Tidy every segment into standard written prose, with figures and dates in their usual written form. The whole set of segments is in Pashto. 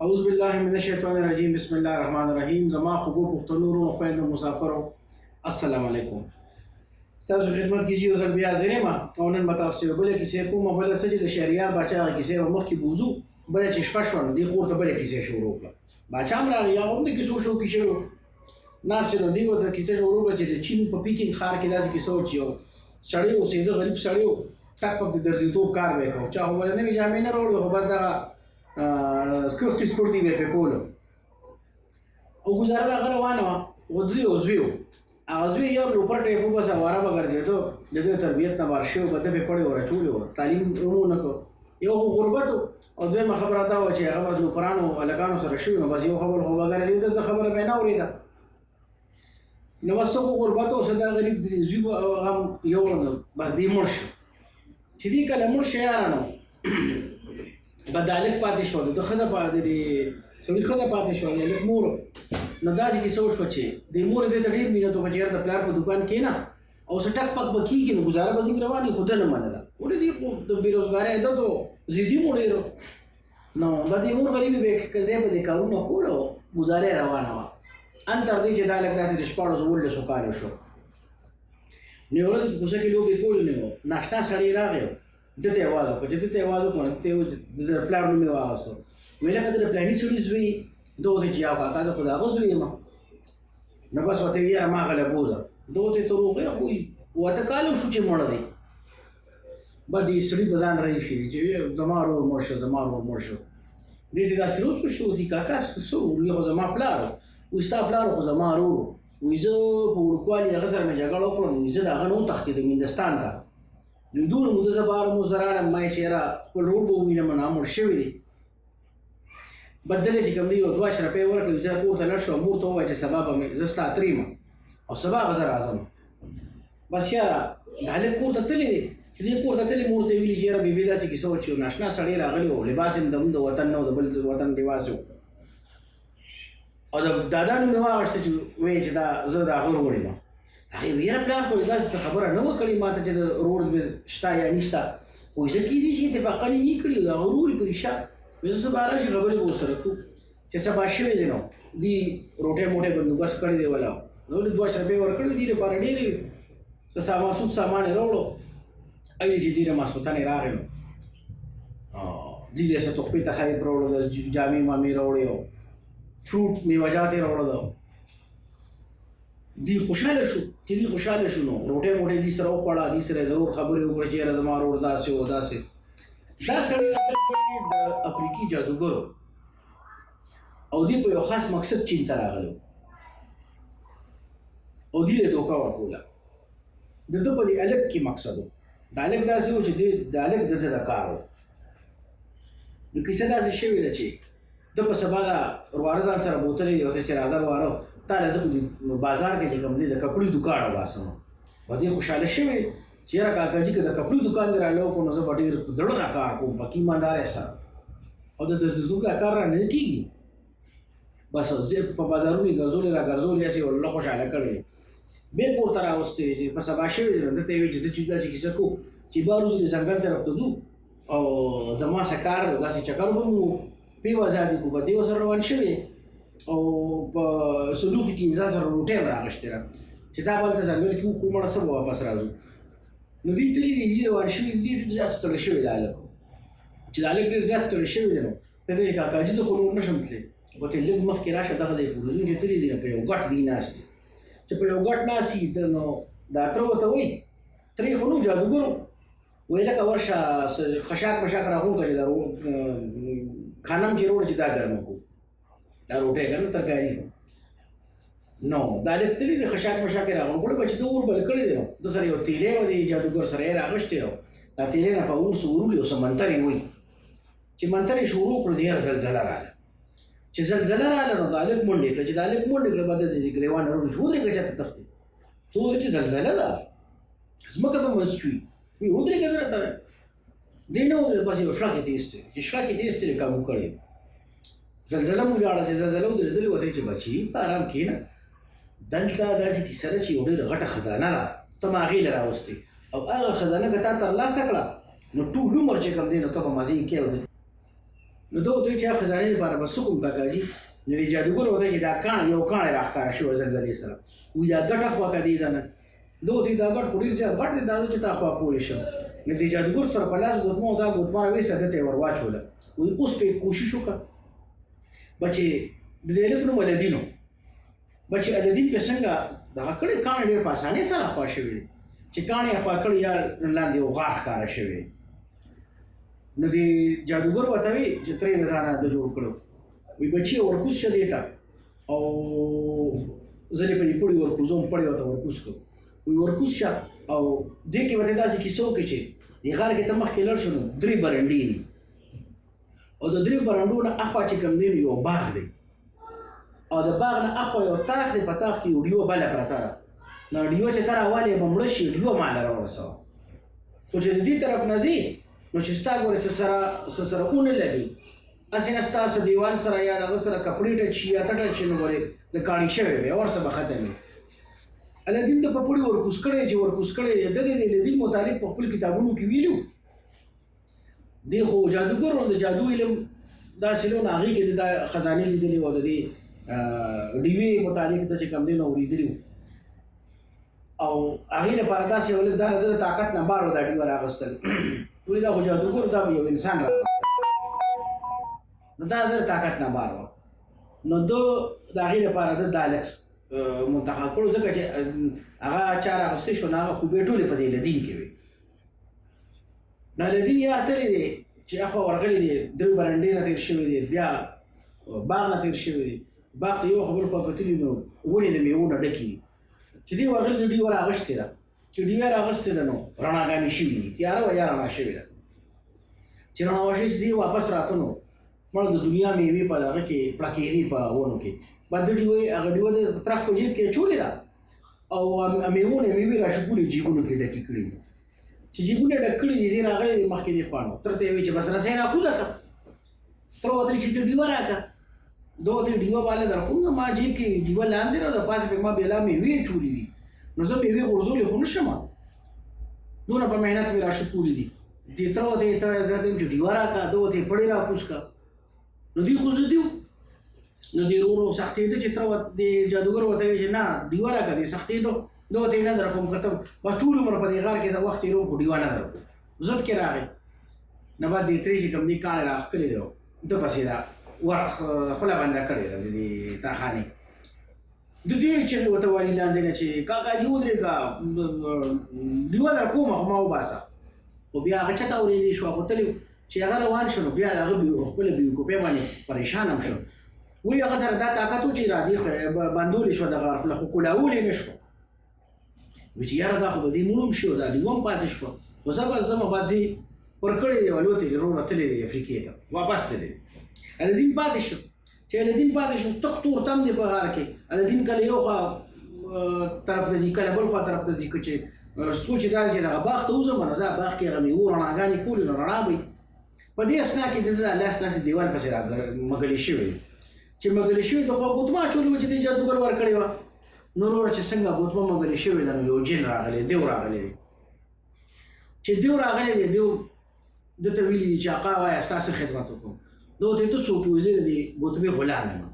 اعوذ بالله من الشیطان الرجیم بسم الله الرحمن الرحیم زما خوبو پښتنو او خويندو مسافرو السلام علیکم تاسو خدمت کیږي او بیا زری ما او نن به تاسو یو بل کیسه کومه بل څه چې د شهریار باچا کیسه مخ کې بوزو بل چې شپشونه دی خور ته بل کیسه شروع کړه باچا امر یا هم د کیسو شو کیسه ناس نو دی وته کیسه شروع کړه چې د چین په پیکینګ خار کې داسې کیسه وچیو سړی او سیده غریب سړی ټاک په درځي تو کار وکاو چا هو نه می جامې نه وروړو خو بعد سکورتي به په کولو او گزاره دا روانه و دوی اوزویو اوزوی یو لوپر ټیپو بس واره بغرځي ته د دې تربيت نه ورشو بده په پړې ور چولې تعلیم ورونه کو یو غربت او دوی خبره دا و چې هغه د پرانو الګانو سره شو نو بس یو خبر هو بغرځي ته خبره به نه اوریدا نو وسو غربت او صدا غریب دی زیبو هم یو بس دی مرش چې دی کله مرش یارانو بدالک پاتې شو د خزه پاتې دی سړي خزه پاتې شو د مور نو دا چې څه وشو چې د مور د تډیر مینه ته چې د پلار په دکان کې نه او سټک پک بکی کې گزاره به څنګه رواني خود نه منله ولې دی د بیروزګارۍ ده ته زیدي موړې نو باندې مور غریب به کزه به کارونه کولو گزاره روانه وا ان تر دې چې دا لګ داسې د شپاړو زول له سوکار شو نو ورته کوڅه کې لوبي کول نه ناشتا سړی راغی دته आवाज وکړ چې دته आवाज وکړ ته د پلان نوم واغستو ویل کده د پلانې سړي زوی دوه چې یاو کاکا د خدا غوښوي ما نو بس وته یې ما غله بوزا دوه ته تروغه خو وته کالو شو چې مړ دی بدی سړي بزان راي خې چې زمارو مرشد دې دې دا شروع شو دي کاکا سو یو زما پلان وستا پلان خو زمارو وېزو په ورکوالي هغه سره مې جګړه وکړه وېزو دا غنو تختې د مندستان ته د دور مو د زبار مو زراله مې چیرې خپل روډ به وینم نه مور شوی دی بدل چې کوم دی او 2 روپۍ ورکړل چې پورته لړ شو مور ته وایي چې سبب مې زستا تریم او سبب زر اعظم بس یاره د هلک کور ته تللی دی چې دې کور ته تللی مور ته ویلي چې یاره بیبي داسې کیسه وچې ناشنا سړی راغلی و لباس یې د وطن نه د بل وطن لباس و او د دادا نوم یې واغشته چې وایي چې دا زه د هغه وروړی یم هغې ویره پلار خو داسې خبره نه وه کړې ما ته چې د روډ شته یا نشته خو زه کېدای شي اتفاقا یې نه کړي د هغه ورور یې په ریښه زه سبا راشي خبرې به ورسره کوو چې سبا شوی دی نو دي روټۍ موټۍ بندوبست کړی دی ولا نو 2 روپۍ ورکړي دي لپاره ډېرې څه سامان یې راوړو अहिले چې دې ماسپوتانې راغی نو دې څه تحفې تحایف راوړو د جامې مامې راوړې او فروټ میوهجات یې راوړو دی خوشاله شو چې دی خوشاله شو نو روټۍ موټۍ دې سره وخوړه دې سره ضرور خبرې وکړه چې یاره زما ورور داسې و داسې دا سړی اصل کې د افریقي جادوګرو او دې په یو خاص مقصد چین ته راغلو او دې له دوکه ورکوله د ده په دې الګ کې مقصد و د الګ داسې و چې د الګ د ده د کار و نو کیسه داسې شوې ده چې د په سبا د ورواره ځان سره بوتلې یو ته چې راځه ورواره تا له زه بازار کې چې کوم دی د کپړې دوکان وباسم په دې خوشحاله شوې چې یاره کاکا جي که د کپړې دوکان دې رالو کو نو زه به ډېر زړه نه کار کوم پکې ایماندار سره او د زوګ دا کار را نه کېږي بس زه په بازارونو ګرځولې را ګرځولې هسې والله خوشحاله کړی بیا کور ته راوستې چې په سبا شوې دی نو ده ته یې ویل چې زه چې داسې کیسه کوو چې بیا روز ځنګل طرف ته ځو او زما څه کار دی داسې چکر به مو پیو ازادي کو به دې ورسره روان شوې او په سلوخي کې ځان سره روټۍ هم راغشتې را چې دا بلته ځنګل کې خو مړه څه به واپس راځو نو دې تللي دي روان شوي دي ډېر زیات ستړی شوی دی هلک چې د هلک ډېر زیات ستړی شوی دی نو ته ته چې کاکاجي ته خو نور نه شم تللی خو ته لږ مخکې راشه دغه ځای پورې ځو چې تللي دي نو په یو ګټ دی ناست دي چې په یو ګټ ناست دي نو دا تره ورته وایي ترې خو نو جادوګر وایي لکه ورشه خشاک مشاک راغونډ کړې دا خانم چې روړ چې دا ګرمه کو دا روټۍ که نه ترکاري نو دا هلک تللی دی خشاک مشاک یې راغونډ کړی به چې ده اور بل کړی دی نو ده سره یو تیلی و دی جادوګر سره یې راغشتی او دا تیلی نه په اور څه ورولي او څه منترې وایي چې منترې شروع کړو د یاره زلزله راغله چې زلزله راغله نو د هلک منډې کړه چې د هلک منډې کړه بعد د ګریوان نه راوړي چې ودرېږه چاته تښتې څه ودرې چې زلزله ده ځمکه به مست وي وایي ودرېږه درته دې نه ودرېد بس یو شړک یې تېز دی چې شړک یې تېز دی کابو کړی زلزله مو لاړه چې زلزله ودرېدلې وته چې بچي په ارام کښېنه دلته داسې کیسه ده چې یو ډېره غټه خزانه ده ته ما هغې له راوستې او هغه خزانه که تا ترلاسه کړه نو ټول عمر چې کوم دی نو ته به مزې کوې نو دا ورته چې خزانې لپاره به څه کوم کاکاجي نو د جادوګر ورته چې دا کاڼ یو کاڼی راښکاره شوی زلزلې سره وایي دا ګټه خوا که دی ده نه دا ورته دا ګټ خو ډېر زیات غټ دی دا چې تا خوا کولی شم نو د جادوګر سره په لاس ګوتمه او دا ګوتمه راویسته ده ته یې ور واچوله وایي اوس پې کوشش وکړه بچې د دې هلک نوم الدین و بچې الدین پې څنګه دغه کړی کاڼی ډېر په اسانۍ سره خوا شوی دی چې کاڼی یې خوا کړی یا لاندې یو غار ښکاره شوی نو د جادوګر ورته وایي چې ترې د ځانه د جوړ کړو وایي بچي ورکوز شه دې ته او زه دې پرې پړي ورکوزوم پړي ورته ورکوز کړو وایي ورکوز شه او دې کې ورته داسې کیسه وکړي چې دې غار کې ته مخکې لاړ شو نو 3 برنډې دي او د 3 برنډو نه اخوا چې کوم دی نو یو باغ دی او د باغ نه اخوا یو تاخ دی په تاخ کې یو ډیوه بله پرته ده نو ډیوه چې ته راوالې به مړه شي ډیوه ماله راورسوه خو چې د دې طرف نه ځې نو چې ستا ګورې څه سره ونه لګي هسې نه ستا څه دیوال سره یا دغه سره کپړې ټچ شي یا ته ټچ شي نو ګورې د کاڼي شوی وي ورسه به ختم وي الدین ته په پړي ورکوز کړی چې ورکوز کړی د الدین مطالب په خپل کتابونو کې ویلو دی خو جادوګر نو د جادو علم داسې نو هغې کې د خزانې لیدلې وه د دې ډیوې متعلق د چې کوم دی نو اورېدلي او هغې لپاره داسې یو لږ دا د طاقت نه بار و دا ډیوه راغوستل ولې دا خو جادوګر دا یو انسان راغوستل نو دا د طاقت نه بار وه نو ده د هغې لپاره د دا لږ منتخب کړو ځکه چې هغه چا راغوستی شو نو هغه خوبې ټولې په دې الدین کې وي نو الدین یار تللی دی چې اخوا ورغلی دی 3 برنډې نه تېر شوی دی بیا باغ نه تېر شوی دی باغ ته یو خو بل خوا کتلي نو ونې د میوو نه ډکې دي چې دی ورغلی دی ډیوه راغوستې ده چې ډیوه راغوستې ده نو رڼاګانې شوي دي تیاره وه یا رڼا شوې ده چې رڼا وشوې چې دی واپس راته نو مړه د دنیا میوې په دغه کې پړکېدې په ونو کې بعد د ډیوې هغه ډیوه د ترخ په جیب کې اچولې ده او میوو نه میوې راشکولې جیبونو کې ډکې کړي دي چې جیبونه ډک کړي دي دی راغلی دی مخکې دی خوا نو تر ته یې وایي چې بس رسۍ راکوزه کړه تر ورته چې ته ډیوه راکړه ده ورته ډیوه بالا درکوم نو ما جیب کې ډیوه لاندې را د پاسه پې ما بېلا میوې اچولې دي نو زه میوې غورځولې خو نه شم دونه په محنت مې راشکولې دي دې تر ورته یې ته زه ته چې ډیوه راکړه ده ورته یې پړې راکوز کړه نو دوی خو زه دیو نو دی ورو ورو سختېده چې تر د جادوګر ورته وایي چې نه ډیوه راکړه دې سختېدو ده ورته یې نه درکوم که ته بس ټول عمر په دې غار کې وخت تېروم خو ډیوه نه درکوم زد کې راغی نه بعد دې ترې چې کوم دې کاڼی راښکلې دی ده پسې دا خوله بنده کړې ده د دې ترخانې د دې چغې ورته والي لاندې نه چې کاکاجي ودرېږه ډیوه درکوم خو ما وباسه خو بیا هغه چته اورېدې شوه خو تلې چې هغه روان شو نو بیا د هغه خپله بیوقوفۍ باندې پریشان هم شو ولې هغه سره دا طاقت و چې ارادې بندولې شوه دغه خوله خو کولاولې نه شوه وایي چې یاره دا خو به دې مړوم شي او دا ډیوه هم پاتې شوه خو زه به ځم بعد دې ورکړی دی والوتې دی روغه تللی دی افریقې ته واپس تللی دی الدین پاتې شو چې الدین پاتې شو تک تور تم دی په غار کې الدین کله یو خوا طرف ته ځي کله بل خوا طرف ته ځي که چې سوچ یې دا دی چې دغه باغ ته وځم نو دا باغ کې هغه میوو رڼاګانې کولې نو رڼا به په دې اثنا کې د ده لاس داسې دیوال پسې مږلې شوی دی چې مږلې شوي د خوا ګوتمه اچولې وه چې دې جادوګر ورکړې وه نو وروره چې څنګه ګوتمه مږلې شوې ده نو یو جن راغلی دیو راغلی دی چې دیو راغلی دی دیو ده ته ویلي دي چې آقا وایه ستاسو خدمت وکړم ده ورته ته څوک یې زه د دې ګوتمې غلام یم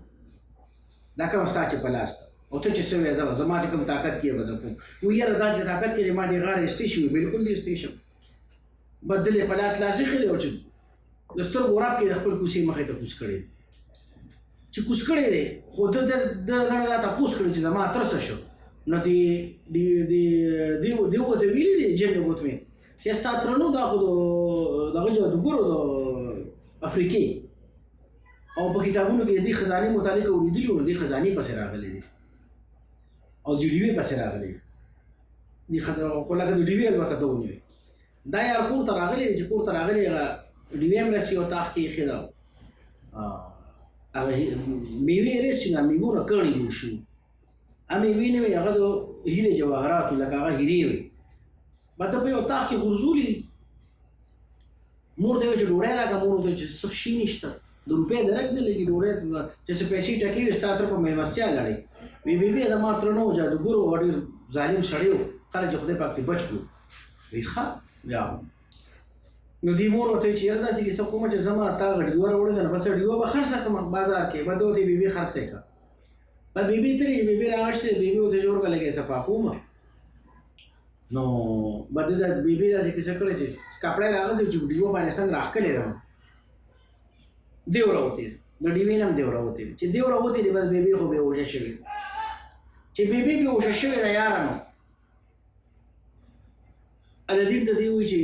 دا کومه ستا چې په لاس ده او ته چې څه وایې زه به زما چې کوم طاقت کې به زه کوم وایي یاره دا چې طاقت کې ما دې غاړه ایستې شوي بلکل دې ایستې شم بدل یې په لاس ایښی دی او چې د سترګو راب کې د خپل کوڅې مخې ته کوز کړی دی چې کوز کړی دی خو ده دا تپوس کړی چې زما تر څه شو نو دیو ورته ویلي دي جن ګوتمې چې ستا تره نو دا خو دغه جادوګرو د افریقې او په کتابونو کې د دې خزانې متعلق اورېدلي وو نو دې خزانې پسې راغلی دی او د ډیوې پسې راغلی دی خو لکه د ډیوې البته ده ونیوې دا یار کور ته راغلی دی چې کور ته راغلی هغه ډیوې هم رسي او تاخ کې یې ایښې ده هغه میوې رسي نو میوو نه کاڼي جوړ شوي هغه میوې نه وي هغه د هیرې جواهراتو لکه هغه هیرې وي بعد په یو تاخ کې غورځولي دي مور ته یې چې ډوډۍ راکړه مور ورته چې څه شي نشته د روپۍ درک نه لګي ډوډۍ چې څه پیسې ټکې وي ستا تر په مېلمستیا لاړې وی بې زما تره نه و جادوګر و ډېر ظالم سړی و خلک چې خدای پاک دې بچ کړو وی ښه بیا نو دې مور ورته چې یاره داسې کیسه کومه چې زما تا ډیوه راوړې ده نو بس ډیوه به خرڅه کړم بازار کې به دوتې بیبي خرڅې کړه به بیبي ترې بیبي راغشتې بیبي ورته جوړ کړه لږه صفا کومه نو به د بیبي داسې کیسه کړې چې کپړې راغځي چې ډیوه باندې څنګه راښکلې ده دیو راوتې د ډیوې نام دیو راوتې چې دیو راوتې بس بیبي خو بېهوشه شوې چې بیبي بېهوشه شوې ده یارانو الدین ته دی وایي چې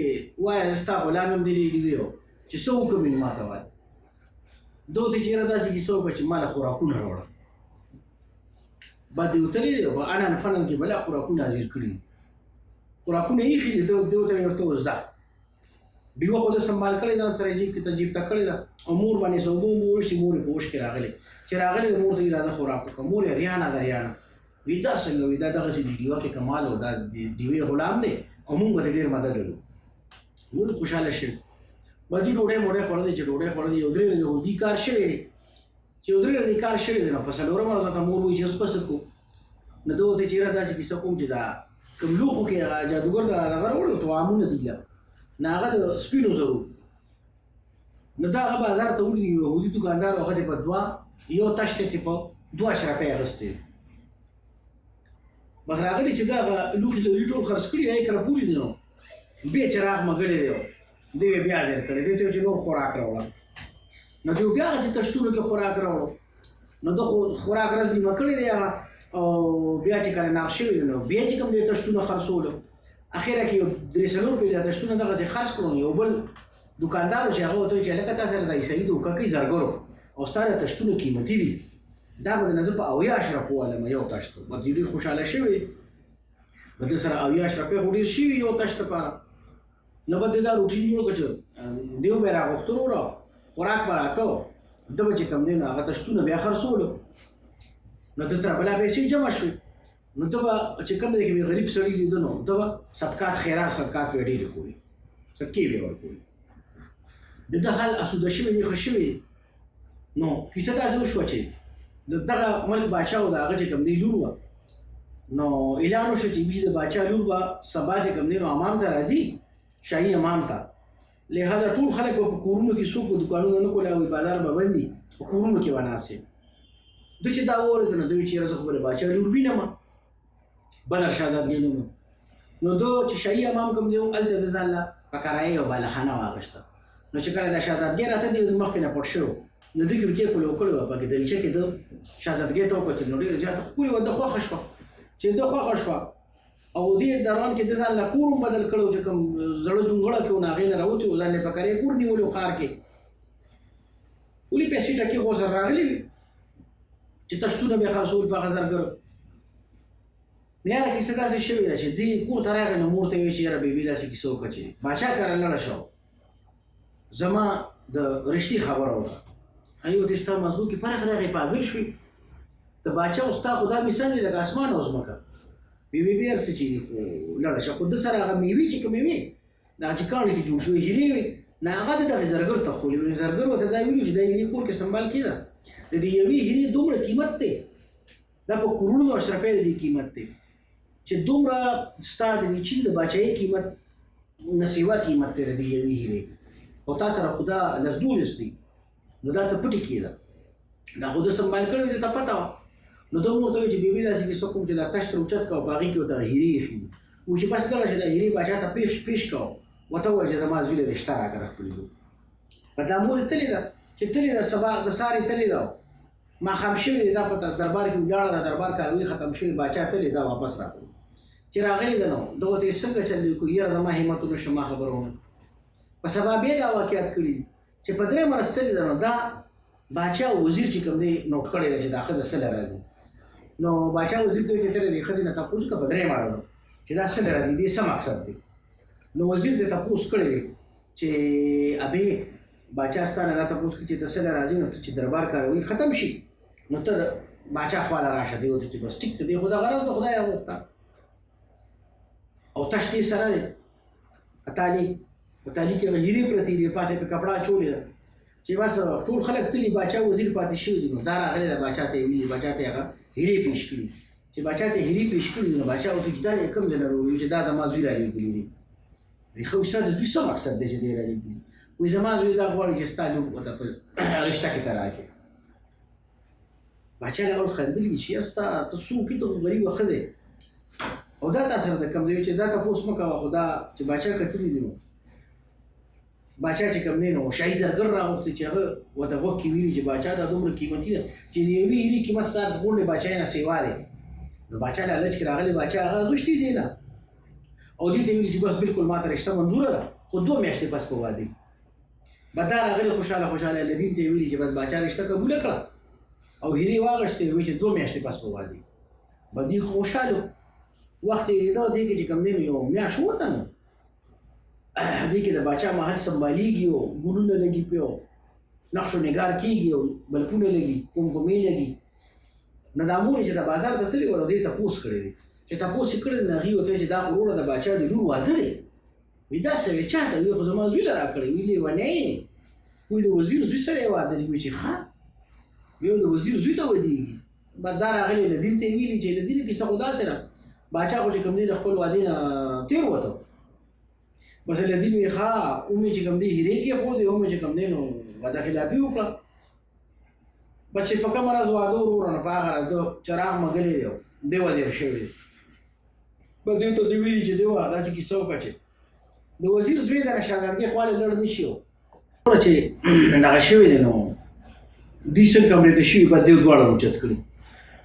وایه زه ستا غلام یم دې ډیوې و چې څه وکړم یې ما ته وایه ده ورته چې یاره داسې کیسه وکړه چې ما له خوراکونه راوړه بعد دې وتلی دی په انن فنن کې بله خوراکونه حاضر کړي دي خوراکونه ایښي دي ده ورته مې ورته وویل ځه ډیوه خو ده سنبال کړې ځان سره جیب ته کړې ده او مور باندې څه اوبه وشي مور یې په اوښ کې راغلی چې راغلی د مور ته یې راځه خوراک وکړه مور یې ریانه ده ریانه وایي دا څنګه وایي دا دغسې د ډیوه کې کمال و دا د ډیوې غلام دی او موږ به ډېر مدد لرو مور خوشحاله شوي به دې ډوډۍ موډۍ خوړلې چې ډوډۍ خوړلې یو درې ورځې خو دې کار شوی دی چې یو درې ورځې کار شوی دی نو په څلورمه ورځ ته مور وایي چې اوس به څه کوو نو ده ورته چې یاره داسې کیسه کوم چې دا کوم لوښو کې هغه جادوګر دغه راوړی طعامونه دي نه هغه د سپینو زرو نو دا هغه بازار ته وړي یهودي دوکاندار هغه ته په یو تشت ته په 2 اشرفۍ اخیستې بس راغلی چې دا هغه لوښي لري ټول خرڅ کړي یې کره پورې دی نو بیا چراغ مګړی دی دی بیا ځیر کړی دی ته چې نور خوراک راوړه نو دی بیا هغه تشتونو کې خوراک راوړو نو د خوراک رز نیمه کړی دی او بیا چې کله ناغ شوي دی نو بیا چې کوم دی تشتونه خرڅولو اخیره کې یو 3 روپۍ د تشتونه دغسې خرڅ کړو یو بل دوکاندار چې هغه ورته وایي چې هلکه تا سره د عیسوي دوکه کوي زرګرو او ستا د تشتونه قیمتي دي دا به نه زه په 80 اشرفو والم یو تشت به دوی ډېر خوشحاله شوي به ده سره 80 اشرفۍ خو ډېر شوي یو تشت لپاره نو به ده دا روټین جوړ کړه چې دیو به یې راغوښتلو را خوراک به راته و ده به چې کوم دی نو هغه تشتونه بیا خرڅولو نو ده تر بلا پیسې جمع شوې نو ده به چې کوم دی کې غریب سړي لیده نو ده به صدقات خیرات صدقات به یې ډېرې کولې صدقې به یې ورکولې د ده حال اسوده شوی دی ښه شوی نو کیسه داسې وشوه چې د دغه ملک باچا و د هغه چې کوم دی لور وه نو اعلان وشو چې بیخي د باچا لور به سبا چې کوم دی نو امام ته راځي شاهي امام ته لهذا ټول خلک به په کورونو کې څوک به دوکانونه نه کولی او بازار به بند وي په کورونو کې به ناست وي ده چې دا واورېده نو ده وایي چې یاره زه خو به د باچا لور وینم بدر شهزادګۍ نوم نو ده چې شاهي امام کوم دی و هلته د ځان له په کرایه یو بالخانه واخېسته نو چې کله د شهزادګۍ راته دی مخکې نه پټ شوی نو دوی کړکۍ کولو کړې وه پکې دریچه کې د شهزادګۍ ته وکتل نو ډېره زیاته ښکلې وه ده خوښه شوه چې ده خوښه شوه او دې دوران کې د ځان له کور هم بدل کړی چې کوم زړه جونګړه کې و نو هغې نه راوتې و ځان یې په کرایه کور نیولی و ښار کې ولې پیسې ټکې خو سره راغلې وي چې تشتونه به یې خرڅول په هغه زرګرو نو یاره کیسه داسې شوې ده چې دې کور ته راغی نو مور ته یې وایي چې یاره بیبي داسې کیسه وکړه چې باچا کره لاړه شو زما د رښتې خبره وکړه ایو دې ستا مزغو کې فرق راغی پاګل شوې د باچا او ستا خو دا مثال دی لکه اسمان او ځمکه بیبي بیا هر څه چې دي خو لاړه شه خو ده سره هغه میوې چې کومې وې دا چې کاڼي کې جوړ شوې هیرې وې نه هغه د دغې زرګر ته خولې وې زرګر ورته دا ویلي چې دا هیرې کور کې سنبال کېده د دې یوې هیرې دومره قیمت دی دا په کروڑونو اشرفۍ د دې قیمت دی چې دومره ستا د دې چین د باچایۍ قیمت نه سیوا قیمت دی د دې یوې هیرې او تا سره خو دا لس دی نو دا ته پټې کېده دا خو ده سنبال کړی وې ته پته وه نو ده ورته وایي چې بیبي داسې کیسه کوم چې دا تشت اوچت کړه او په هغې کې ورته هیرې ایښي دي وایي چې بس دغه چې دا هیرې باچا ته پیش کړه ورته ووایه چې زما زوی له رشته راکړه خپلې لور په دا مور یې تلې ده چې تلې ده سبا د سهار یې تلې ده ماښام شوې ده دا په دربار کې ولاړه ده دربار کاروي ختم شوې باچا تلې ده واپس راغلې چې راغلې ده نو ده ورته یې څنګه چل دی وکړو یاره زما همت ونه شو ما خبره ونه په سبا بیا دا واقعیت کړي دي چې په 3 ورځ تلې ده نو دا باچا وزیر چې کوم دی نوټ کړی ده چې دا ښځه څه له راځي نو باچا وزیر ته وایي چې ته د دې ښځې نه تپوس وکړه په 3 واړه ده چې دا څه له راځي دې څه مقصد دی نو وزیر ته تپوس کړی دی چې ابې باچا ستا نه دا تپوس کړي چې ته څه له راځي نو ته چې دربار کاروي ختم شي نو ته باچا خواله راشه دی ورته چې بس ټیک ته دی خو دا غرض د خدای وغوښته او تشت یې سره دی تالي په تالي کې هیرې پرتې دي پاسې په کپړه اچولې ده چې بس ټول خلک تلي باچا وزیر پاتې شوي دي نو دا راغلی ده باچا ته یې ویلي باچا ته یې هغه هیرې پیش کړي چې باچا ته هیرې پیش کړي نو باچا ورته چې دا یې کوم ځای نه راوړي چې دا زما زوی رالېږلي دي خو استاد دوی څه مقصد دی چې دی رالیږدي وایي زما زوی دا غواړي چې ستا لور ورته په رشته کې ته راکړې باچا له اول خندلي چې یاستا ته څوک یې ته غریبه ښځه او دا تا سره د کوم ځای چې دا تپوس مه کوه خو دا چې باچا کتلي دي نو باچا چې کوم دی نو شاهي زرګر راوښتي چې هغه ورته غوږ کې ویلي چې باچا دا دومره قیمتي ده چې د یوې هیلې قیمت ستا د غونډې باچا نه سیوا دی نو باچا لالچ کې راغلی باچا هغه غوښتي دی نه او دې ته ویلي چې بس بالکل ما ته رشته منظوره ده خو 2 میاشتې پس په واده به دا راغلی خوشحاله لدین ته یې ویلي چې بس باچا رشته قبوله کړه او هیرې واغشتې وایي چې 2 میاشتې پس په واده به دوی خوشحاله وخت یې دا دی چې کوم دی نو یو میاشت وته نو دې کې د باچا محل سنبالیږي او ګلونه لګي پې او نقش و نگار کېږي او بلپونه لګي کومکمې لګي نو دا مور چې د بازار ته تللې وه نو دې تپوس کړی دی چې تپوس یې کړی دی نو هغې ورته وایي چې دا خو وروره د باچا د لور واده دی وایي دا سړی چا ته وایي خو زما زوی له راکړی ویل یې ونې وایي د وزیر زوی سړی واده دی وایي چې ښه یو د وزیر زوی ته ودېږي بس دا راغلی لدین ته یې ویلي چې لدین کیسه خو داسې ده باچا خو چې کوم دی د خپل وادې نه تېر وته بس لدین وی ښه اومې چې کوم دی هیرې کېښودې اومې چې کوم دی نو وعده خلافي وکړه بس چې په کومه ورځ واده وروره نو په هغه ورځ د چراغ مږلی دی دی ودېر شوی دی بس دوی ته دوی ویلي چې دی وه داسې کیسه وکړه چې د وزیر زوی د شاګردګۍ خواله لړ نه شي چې دغه شوی دی نو دوی څه کمرې ته شوي بعد دوی دواړه روچت کړي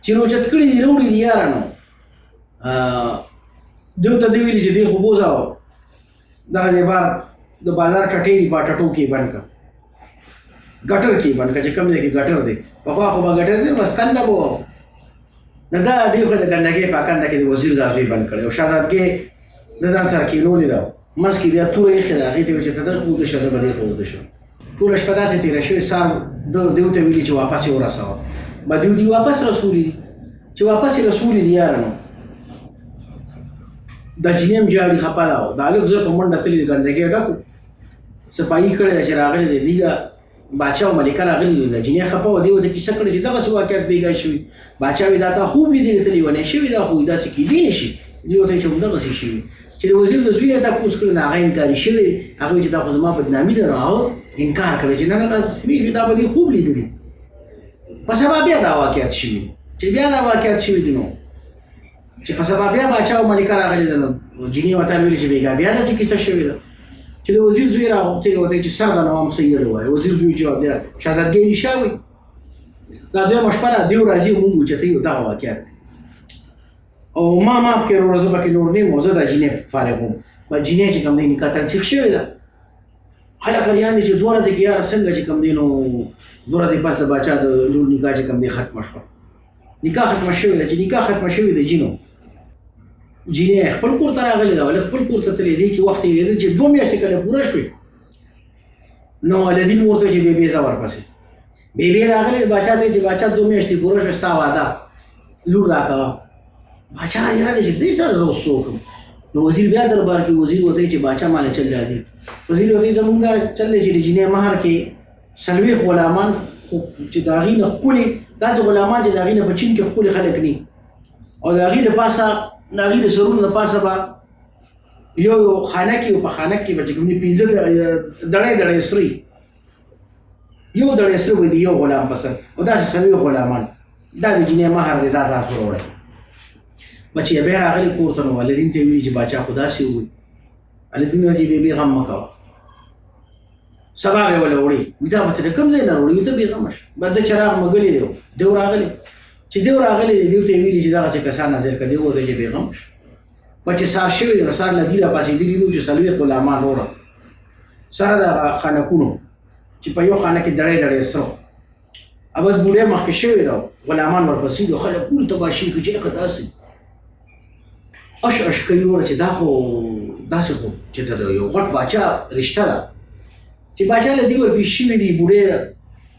چې روچت کړي دي راوړي دي یارانو دوی ته دوی ویلي چې دوی خو بوځه دغه د بار د بازار ټټې دي په ټټو کې بند کړه ګټر کې بند کړه چې کوم ځای کې ګټر دی پخوا خو به ګټر نه بس کنده به نو دا دوی خو د ګندګۍ په کنده کې د وزیر دا زوی بند کړی او شهزادګۍ د ځان سره کېنولې ده منځ کې بیا توره ایښې ده هغې ته ویل چې ته دلته وده شه زه به دې وده شم ټوله شپه داسې تېره شوې سهار دوی ته ویلي چې واپس یې ورسوه به دوی واپس رسولي دي چې واپس یې رسولي دي یارانو دا جینۍ هم جاړي خپه ده د هلک زوی په منډه تللي د ګندګۍ ډکو صفایي کړې ده چې راغلی دی دوی باچا او ملکه راغلي دي د جینۍ خپه وه دې ورته کیسه کړې چې دغسې واقعیت بېګا شوي باچا وایي دا تا خوب لیدلې تللی ونې شوي دا خو داسې کیدی نه شي دوی ورته وایي چې همدغسې شوي چې د وزیر د زوی نه تپوس کړی نو هغه انکاري شوی هغه وایي چې دا خو زما بدنامي ده نو هغه انکار کړی چې نه نه داسې نه شوي دا به دې خوب لیدلي په سبا بیا دا واقعیت شوي چې بیا دا واقعیت شوي دي نو چې په سبا بیا باچا او ملکه راغلې ده نو جینۍ ورته ویلي چې بېګا بیا داسې کیسه شوې ده چې د وزیر زوی راغوښتلی ورته چې سر د نوام سیدو وایي وزیر زوی چې د شهزادګۍ نشه وایي دا دویمه شپه ده دیو راځي مونږ اوچتوي دغه واقعیت دی او ما پکې وروره زه پکې نور نه یم او زه دا جینۍ فارغ وم بس جینۍ چې کوم دی نکاح تنسیخ شوې ده خلک حیران دي چې 2 ورځې کې یاره څنګه چې کوم دی نو 2 ورځې پس د باچا د لور نکاح چې کوم دی ختمه شوه نکاح ختمه شوې ده چې نکاح ختمه شوې ده جینو جینۍ خپل کور ته راغلې ده ولې خپل کور ته تللې دې کې وخت یې لیدل چې 2 میاشتې کله پوره شوې نو لدین ورته چې بېبې ځه ورپسې بېبې راغلې باچا ته چې باچا 2 میاشتې پوره شوې ستا واده لور راکوه باچا حیران دی چې دې سره زه اوس څه وکړم نو وزیر بیا دربار کې وزیر ورته وایي چې باچا ماله چل راځي وزیر ورته وایي زمونږ دا چل دی چې د جینۍ مهر کې 40 غلامان چې د هغې نه ښکلي داسې غلامان چې د هغې نه په چین کې ښکلي خلک ني او د هغې د پاسه د هغې د سرونو د پاسه به یو خانک وي په خانک کې به چې کوم دي 15 دړۍ سرې یو دړۍ سره به د یو غلام په سر او داسې 40 غلامان دا د جینۍ مهر دی دا تاسو راوړئ بچې بیا راغلي کور ته نو والدین ته یې ویلي چې باچا خو داسې ووایي والدین وایي چې بېبې غم مه کوه سبا به یې وله وړي وایي دا به ته د کوم ځای نه راوړي وایي ته بېغمه شه بس د چراغ مږلی دی دیو راغلی چې دیو راغلی دی دیو ته یې ویلي چې دغسې کسان حاضر کړه دیو ورته چې بېغمه شه بچې سهار شوی دی نو سهار له دي راپاڅېدلي دي چې 40 غلامان وره سره د خانکونو چې په یو خانه کې دړۍ سره او بس بوډۍ مخکې شوې ده غلامان ورپسې دي خلک کور تباشي کوي چې لکه داسې اش کوي وروره چې دا خو داسې خو چې ته د یو غټ باچا رشته ده چې باچا له دې ورپېښ شوي دي بوډۍ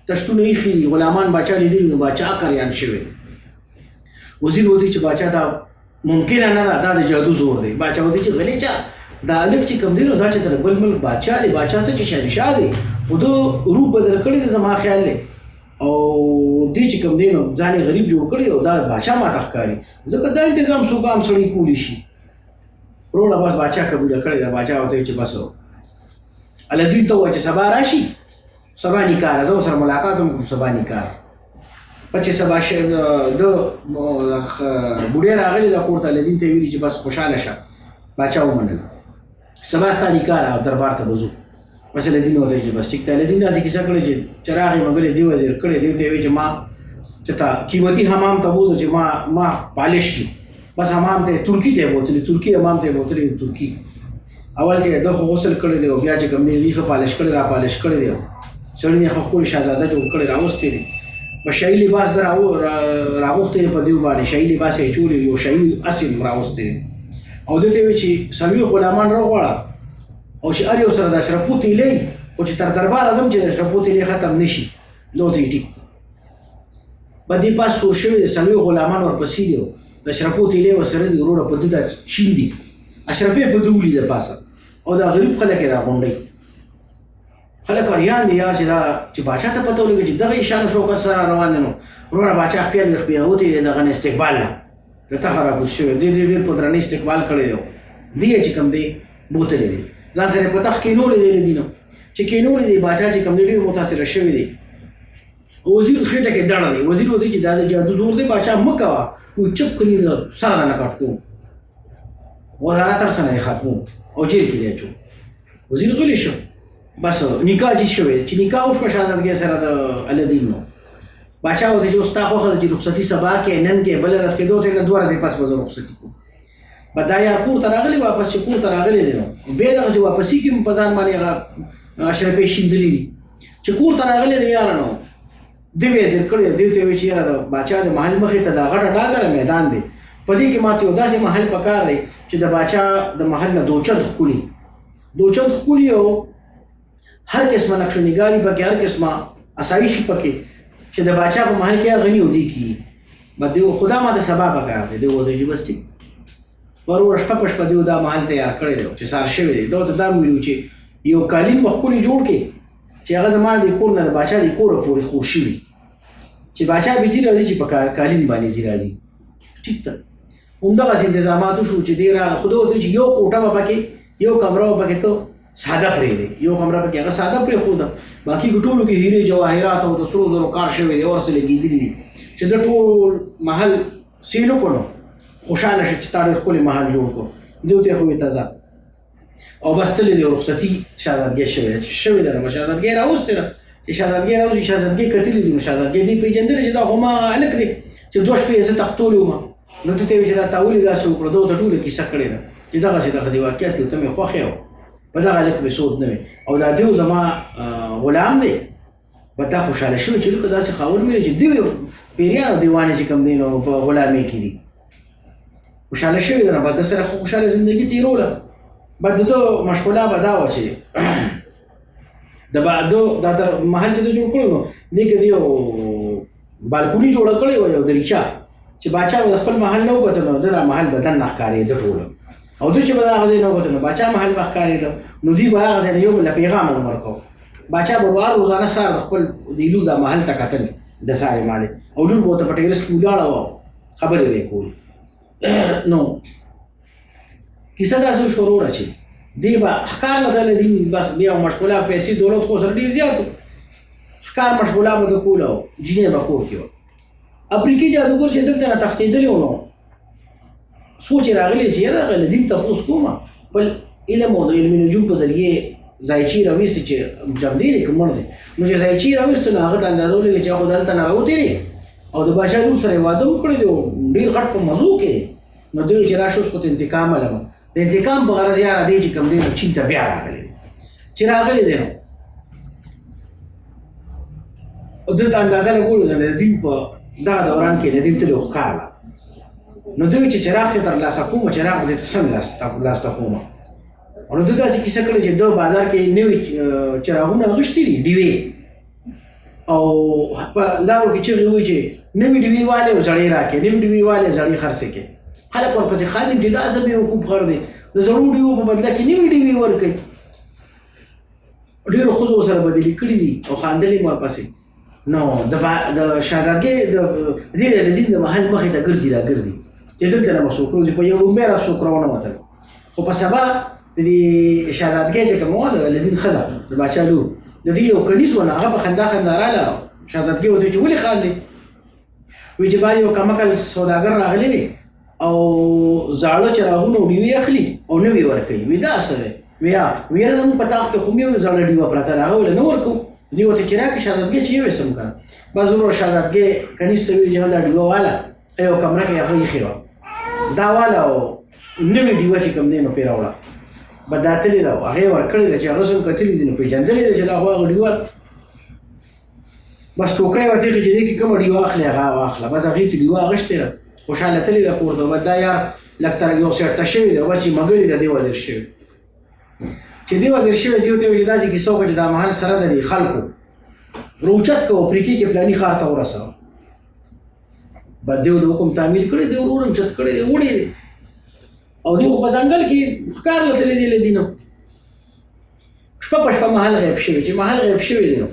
تشتونه ایښي دي غلامان باچا لیدلي نو باچا کریان شوی وزیر ورته چې باچا دا ممکنه نه ده دا د جادو زور دی باچا ورته چې غلی چا دا هلک چې کوم دی نو دا چې تر بل ملک باچا دی باچا څه چې شهنشاه دی خو ده روح بدل کړی دی زما خیال دی او دې چې کوم دی نو ځان یې غریب جوړ کړی او دا باچا ماته ښکاري ځکه دا انتظام څوک عام سړی کولی شي وروړه بس باچا قبوله کړې ده. باچا ورته وایي چې بس الدین ته ووایي چې سبا راشي، سبا نکاح ده، زه ورسره ملاقات هم کوم سبا نکاح. په چې سبا د بوډۍ راغلې ده کور ته، الدین ته یې ویلي چې بس خوشحاله شه. باچا ومنله، سبا ستا نکاح ده او دربار ته به ځو. بس الدین ورته وایي چې بس ټیک ده. الدین داسې کیسه کړې چې راغی مګلې دی وزیر کړی دی ته یې وایي چې ما چې تا قیمتي حمام ته بوځه چې ما پالش کړي. بس حمام ته ترکی ته بوتلې، ترکی حمام ته بوتلې. ترکی اول ته د غسل کړی دی او بیا چې کوم دی ریخه پالش کړی را پالش کړی دی، سړی نه خپل شهزاده جوړ کړی راوستي دی. بس شاهي لباس راغوښتې په دیو باندې، شاهي لباس یې چولی، یو شاهي اسیم راوستي او دې ته وی چې څلوېښت غلامان راوغواړه او چې هر یو سره د اشرفو تیلی او چې تر دربار اعظم چې د اشرفو تیلی ختم نشي نو ته یې ټیک به دې پاس سور شوي د څلوېښت غلامان ورپسې دي او د اشرفو تیلی ورسره دي. وروره په ده ته شین دي، اشرفې په ده ولیده پاسه او دا غریب خلک یې راغونډوي. خلک اریان دي یار چې دا چې باچا ته پته ولګي چې دغه شان شوکت سره روان دی. نو وروره باچا خپل وتې دغه نه استقبال نه که ته راکوز شوی دی، ډېر په درنه استقبال کړی دی. دی چې کوم دی بوتلی دی ځان سره په تخت کېنولی دی. الدین چې کېنولی دی باچا چې کوم دی ډېر متاثره شوی دی. وزیر خېټه کې دړه دی. وزیر ورته چې دا د جادو زور دی باچا مه کوه، و چپ کړي سره نه کټ کوم، وزارت تر سره یې ختموم او جیل کې دی اچوم. وزیر غلی شو. بس نکاح جي شوی چې نکاح وشوه شهزادګۍ سره د الدین نو. باچا ورته چې ستا خوښه ده چې رخصتي سبا کې نن کې بله ورځ کېدو ته نه 2 ورځې پس به زه رخصتي کوم. به دا یار کور ته راغلی واپس چې کور ته راغلی دی نو بیا دغه چې واپسي کې په ځان باندې هغه اشرفې شیندلي دي چې کور ته راغلی دی یاره نو دی یې ځیر کړی. دی ته وایي چې یاره د باچا د محل مخې ته دا غټه ډاګره میدان دی، په دې کې ماته یو داسې محل پکار دی چې د باچا د محل نه دوچت ښکلي او هر قسمه نقش و نگاری پکې، هر قسمه اسایشي پکې چې د باچا په محل کې غني ودی کی. بده خدا ماته سبا پکار دی. دی وځي چې بس ټیک ورور شپه په شپه دی دا محل تیار کړی دی چې سار شوی دی. دا ته دا ویلو چې یو کالین مخکولي جوړ کې چې هغه زمانه د کور نه د باچا د کور پورې خور شوي چې باچا بيزي راځي چې په کالین باندې زی راځي. ټیک ده همدغه انتظامات شو چې دی را خود ته چې یو کوټه پکې یو کمره پکې ته ساده پرې دی، یو کمره پکې هغه ساده پرې خو ده، باقي ټولو کې هیره جواهرات او د سرو زرو کار شوی دی ورسره لګېدلي دي چې د ټول محل سیلو کړو خوشاله شي چې تا ډېر ښکلی محل جوړ کړو. دوی ته خو یې تازه او بس تللی دی رخصتي شهزادګۍ شوې ده. نو شهزادګۍ راوستې ده چې شهزادګۍ راوځي، شهزادګۍ کتلي دي. نو شهزادګۍ دې پېژندلی چې دا خو ما هلک دی چې 2 شپې زه تختولی وم. نو ته ته وایي چې دا تا ولې داسې وکړه؟ ده ورته ټوله کیسه کړې ده چې دغسې دغسې واقعیت دی، ته مې خوښ یې په دغه هلک مې سود نه وي او دا دیو زما غلام دی. به دا خوشحاله شوي چې لکه داسې خاور مې چې دوی پیریانو دیوانې چې کوم دی نو په غلامۍ کې دي خوشحاله شوي ده. نو به ده سره خوشحاله زندګي تېروله. به د ده مشغوله به دا وه چې د دا در محل چې ده جوړ کړی نو دې کې د یو بالکوني جوړه کړې وه، یو دریچه چې باچا به د خپل محل نه وکتل نو د دا محل به دننه ښکارېده ټوله، او دوی چې به د هغه ځای نه وکتل نو باچا محل به ښکارېده. نو دوی به هغه ځای نه یو بل له پیغام هم ورکوه. باچا به روزانه سهار د خپل د لور دا محل ته کتل د سارې مالې او لور به ورته په ټیرس کې ولاړه وه خبرې به یې کولې. نو کیسه داسې شروع چې دی به ښکار نه تللی دي بس بیا مشغوله پیسې دولت خو سره ډېر زیات و، ښکار مشغوله به د کوله او جینۍ به کور کې وه. افریقي جادوګر چې دلته نه تښتېدلی و نو سوچ یې راغلی چې یاره هغه له دین تپوس کومه بل علم او د علمي نجوم په ذریعې ځایچي راویستې چې جمدی دی که مړ دی. نو چې ځایچي راویستو نو هغه ته اندازه ولګي چې خو دلته نه راوتې دی او د باچا لور سره یې واده هم کړی دی او ډېر غټ په موضوع کې دی. نو دوی چې راشي اوس په انتقام علمه د انتقام په غرض یاره دی چې کوم دی نو چین ته بیا راغلی دی. چې راغلی دی نو دلته اندازه لګولو د دین په دغه دوران کې د دین تللی ښکارله. نو دوی چې چراغ ته ترلاسه کومه چراغ به دې ته څنګه لاسته کومه. نو دوی داسې کیسه کړې چې د بازار کې نوي چراغونه اخیستي دي ډیوې او په لارو کې چغې وایي چې نوي ډیوې والې زړې راکړې، نوي ډیوې والې زړې خرڅې کړې. خلک ورپسې خادم چې دا څه بېوقوف غر دی د زړو ډیوو په بدله کې نوي ډیوې ورکوي. ډېرو ښځو سره بدلې کړي دي او خاندلې مو ورپسې. نو د شهزادګۍ د دې د دین د محل مخې ته ګرځي راګرځي چې دلته نه به څوک روزي په یو عمره څوک راونه وتل خو په سبا د دې شهزادګۍ چې کوم و د الدین ښځه د باچا لور د دې یو کنیز ونه هغه په خندا خندا راله شهزادګۍ ورته چې ولې خاندې وایي چې بعد یو کمکل سوداګر راغلی دی او زاړه چراغونه ډیوې اخلي او نوې ورکوي وایي دا څه دی وایي یاره زموږ په طاق کې خو مې یو زاړه ډیوه پرته ده هغه ولې نه ورکوو دوی ورته چې راکړي شهزادګۍ چې یې ویسم که نه بس ورور شهزادګۍ کنیز ته ویلي چې دا ډیوه واله یو کمره کې هغه ایښې وه دا واله او نوې ډیوه چې کوم دی نو پرې راوړه بداتلې ده هغه یې ورکړې ده چې هغه څوک کتلي دي نو پېژندلې ده چې دا خو هغه ډیوه بس ټوکرۍ یې ورته ایښې چې دې کې کومه ډیوه اخلې هغه واخله بس هغې چې ډیوه اخیستې ده خوشحاله تللې ده کور ته بس دا یار لږ تر یو سیټه شوې ده بس چې مګلې ده دې ودېر شوې چې دې ودېر شوې دې ورته ویل چې دا چې کیسه وکړه چې دا محل سره د دې خلکو روچت کوه افریقې کې پلاني ښار ته ورسوه بس دې د حکم تعمیل کړی دی ورور اوچت کړی دی وړی دی او دې خو په ځنګل کې ښکار له تللی دی له دي نو شپه په شپه محل غیب شوی چې محل غیب شوی دی نو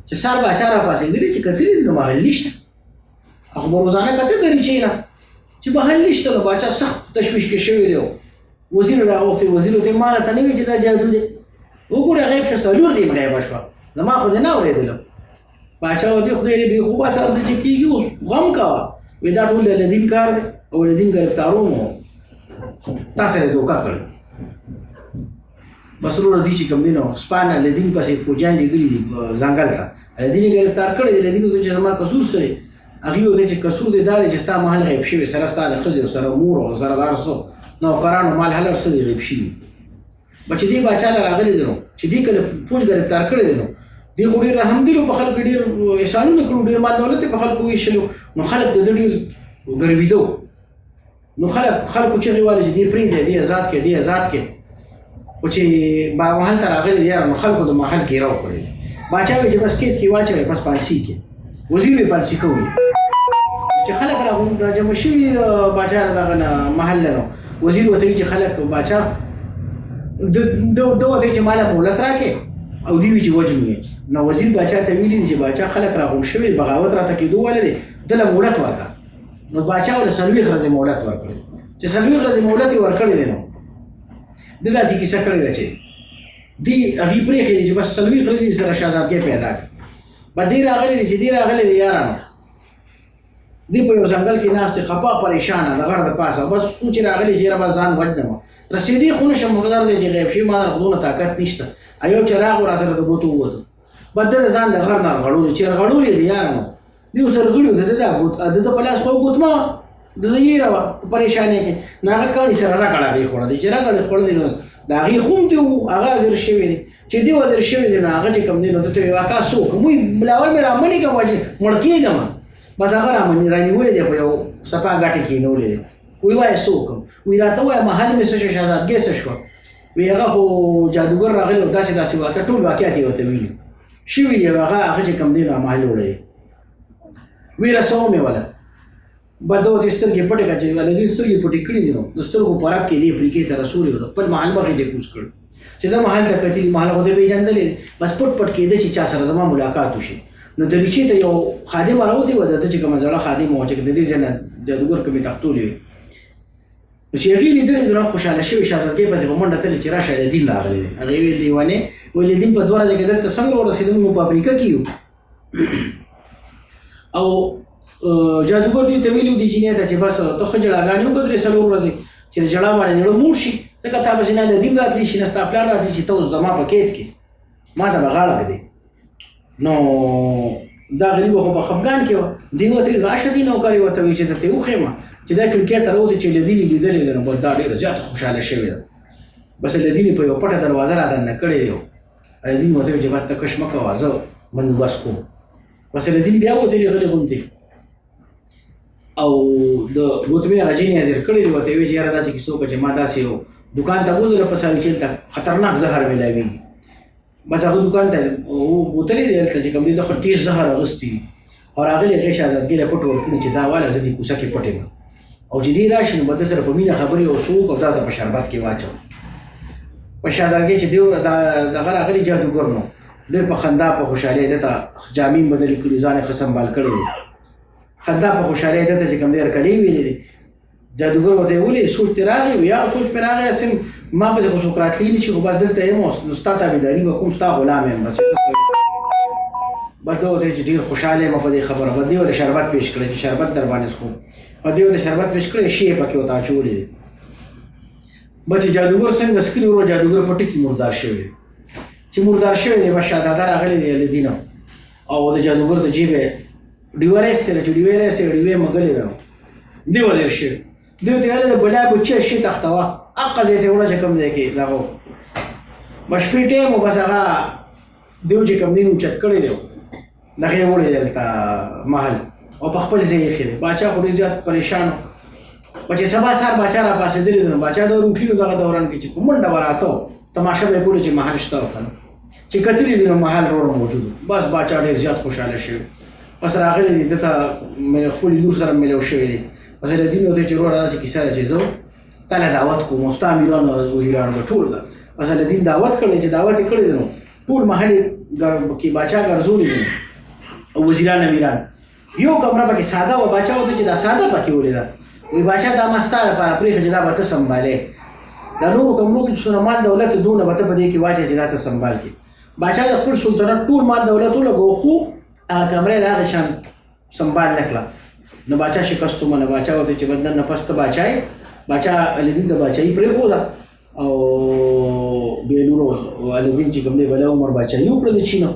چې سار باچا راپاڅېدلي چې کتلي دي نو محل نشته هغه به روزانه کتل دریچې نه چې محل نشته نو باچا سخت تشویش کې شوی دی وزیر راغوښتی وزیر ورته ما راته نه وي چې دا جادو دی وګوره غیب شه څلور دی غیبه شوه زما خو دې نه اورېدلم باچا ورته خدای دې بېخوبه څه هر څه چې کېږي اوس غم کوه وایي دا ټول د الدین کار دی او الدین ګرفتاروم و تا سره یې دوکه کړې بس وروره دوی چې کوم دی نو سپان الدین پسې فوجیان لېږلي دي ځنګل ته الدین یې ګرفتار کړی دی الدین ورته چې زما قصور څه دی هغې ورته چې قصور دی دا دی چې ستا محل غیب شوی سره ستا د ښځې سره مور او سره دا هر څه نوکرانو مال هر څه دی غیب شوي به چې دې باچا له راغلی دی نو چې دې کله فوج ګرفتار کړی دی نو دې خو ډېر رحمدلو په خلکو ډېر احسانونه کړو ډېر مال دولت یې په خلکو ویشلو نو خلک د ده ډېر ګرمېدو نو خلکو چغې والې چې دې پرېږدی دې ازاد کړې دې ازاد کړې خو چې محل ته راغلی دی یاره نو خلکو د محل ګیراو کړی دی باچا وایي چې بس کېد کې واچوئ بس پالسي کې وزیر یې پالسي کوي چې خلک راجمع شوي د باچا دغه نه محل نه نو وزیر ورته وایي چې خلک باچا ده ورته چې ماله مهلت راکړې او دوی وایي چې وجنو یې نو وزیر باچا ته ویلي دي چې باچا خلک راغونډ شوي بغاوت راته کېدو والی دی ده له مهلت ورکړه نو باچا ولې 40 ورځې مهلت ورکړی چې 40 ورځې مهلت یې ورکړی دی نو ده داسې کیسه کړې ده چې دې هغې پرېښې دي چې بس 40 ورځې سره شهزادګۍ پیدا کړه به دې راغلی دی چې دې راغلی دی یارانو دې په یو ځنګل کې ناست دی خفه پریشانه د غر د پاسه بس څو چې راغلی چې یاره بس ځان وجنم رسېدې خو نه شم مقدار دی چې غیب شي ما در خو دونه طاقت نشته یو چراغ و راسره د ګوتو ووتو بس ده ځان د غر نه رغړولو چې رغړولې دی یارانو دې ورسره غړي وو د ده په لاس خو ګوتمه د ده یېره وه په پریشانۍ کې نو هغه کاڼي سره رګړ هغې خوړه دی چې رګړ یې خوړلی نو د هغې خوم دی و هغه حاضر شوی دی چې دې حاضر شوی دی نو هغه چې کوم دی نو ده ته وایي اکا څه وکړم وایي بلاول مې رامنې کړم مړ کېږم بس هغه رانیولی دی په یو سپا ګټې کېنولی دی وایي وایه څه وکړم وایي راته ووایه محل مې څه شو شهزادګۍ څه شوه وایي هغه خو جادوګر راغلی او داسې داسې واقع ټول واقعات یې ورته ویلي شوي دی هغه چې کوم دی نو محل وړی دی ویې رسوم یې وله به ده ورته سترګې پټې کړه چې الدین سترګې پټې کړي دي نو د سترګو په رب کې دې افریقې ته رسولې و د خپل محل مخې ته کوز کړ چې دا محل ته کتلي محل خو دې پېژندلی بس پټ پټ کېده چې چا سره زما ملاقات وشي نو دریچې ته یو خادم راوتې وه د ده چې کومه زړه خادم وه چې د دې ځای نه جادوګر کومې تختولې وې نو چې هغې لیدلې نو خوشحاله شوې شهزادګۍ پسې په منډه تللې چې راشه الدین راغلی دی هغې ویل لیونې ویل الدین په 2 ورځې کې دلته څنګه ورسېدو موږ په افریقا کې یو او جادوګر دوی ته ویلي دي جینۍ ته چې بس ته ښه جړاګانې وکړه 3-4 ورځې چې د جړا باندې زړه موړ شي ځکه تا پسې نه الدین راتلی شي نه ستا پلار راتلی چې ته اوس زما په قید کې ما ته به غاړه ږدې نو دا غریبه خو په خفګان کې وه دوی ورته راشه دي نوکر یې ورته وایي چې درته یې وښیم چې دا کړکۍ ته راوځي چې الدین یې لیدلی دی نو بس دا ډېره زیاته خوشحاله شوې ده بس الدین یې په یو پټه دروازه را دننه کړې دی الدین ورته وایي چې بس ته کش مه کوه زه بندوبست کوم بس الدین بیا وتلې غلې غوندې او د ګوتمې هغه جینۍ حاضر کړی دی ورته یې وایي چې یاره داسې کیسه وکړه چې ما داسې یو دوکان ته بوځله په ساریچیل ته خطرناک زهر میلاوېږي بس هغه دوکان ته بوتلې دی هلته چې کوم دی د خو تیز زهر اغوستي وي او راغلې هغې شهزادګۍ له پټ ورکړي چې دا واله زه دې کوڅه کې پټ یم او چې دې راشي نو به ده سره په مینه خبرې او څوک او دا ته په شربت کې واچوم په شهزادګۍ چې دغه راغلي جادوګر نو ډېر په خندا په خوشحالۍ ده ته جامې بدلې کړي ځان یې ښه سنبال کړی دی خندا په خوشحالۍ ده ته چې کوم دی هرکلی ویلی دی جادوګر ورته ویلي سوچ ترې راغی یا سوچ پرې راغی اسم ما به خو څوک راتلی نه شي خو بس دلته یم نو ستا تابعداري به کوم ستا غلام یم بس بس ده ورته چې ډېر خوشحاله یم په دې خبره به دې ورته شربت پیش کړی چې شربت در باندې څښو په دې ورته شربت پیش کړی شی یې پکې ورته اچولی دی بچې جادوګر څنګه څکلي ورو جادوګر په ټکي مردار شوی دی چې مردار شوی دی بس شهزاده راغلی دی الدین او د جادوګر د جیبې ډیوه راایستله چې ډیوې راایستې ډیوې مږلې ده دی ولې شي دی ورته ویلې د بلا بچی شي تختوه هغه ځای ته وړه چې کوم ځای کې دغه به شپې ټایم و بس هغه دیو چې کوم دی اوچت کړی دی دغه یې وړی دی دلته محل او په خپل ځای یې ایښی دی باچا خو ډېر زیات پریشان و چې سبا سهار باچا را پاڅېدلی دی نو باچا د روټینو دغه دوران کې چې په منډه به راته تماشه به یې کولې چې محل شته و که نه چې کتلي دي نو محل روړ موجود بس باچا ډېر زیات خوشحاله شوی بس راغلی دی دته خپلې لور سره میلاو شوی دی بس الدین ورته چې وروره داسې کیسه ده چې زه تا له دعوت کوم او ستا امیران او وزیران به ټول ده بس الدین دعوت کړی چې دعوت یې کړی دی نو ټول محل کې باچا ګرځولي دي او وزیران امیران یو کمره پکې ساده وه باچا ورته چې دا ساده پکې ولیده وایي باچا دا ما ستا لپاره پرېښه چې دا به ته سنبالې دا نورو کمرو کې چې څونه مال دولت دونه به ته په دې کې واچوې چې دا ته سنبال کړي باچا د خپل سلطنت ټول مال دولت ولګو خو هغه کمره د هغې شان سنبال نه کړه نو باچا شکست ومنه باچا ورته چې بس نن نه پس ته باچا یې باچا الدین د باچایي پرېښوده او بېلورو الدین چې کوم دی بله عمر باچایي وکړه د چینو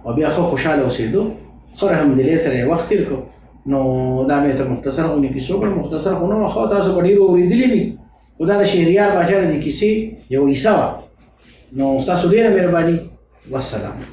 او بیا ښه خوشحاله اوسېدو ښه رحمدلې سره یې وخت تېر کړو نو دا مې ته مختصر غونې کیسه وکړه مختصر خو نه وه ښه تاسو به ډېرو اورېدلي وي خو دا د شهریار باچا د دې کیسې یو حصه وه نو ستاسو ډېره مهرباني والسلام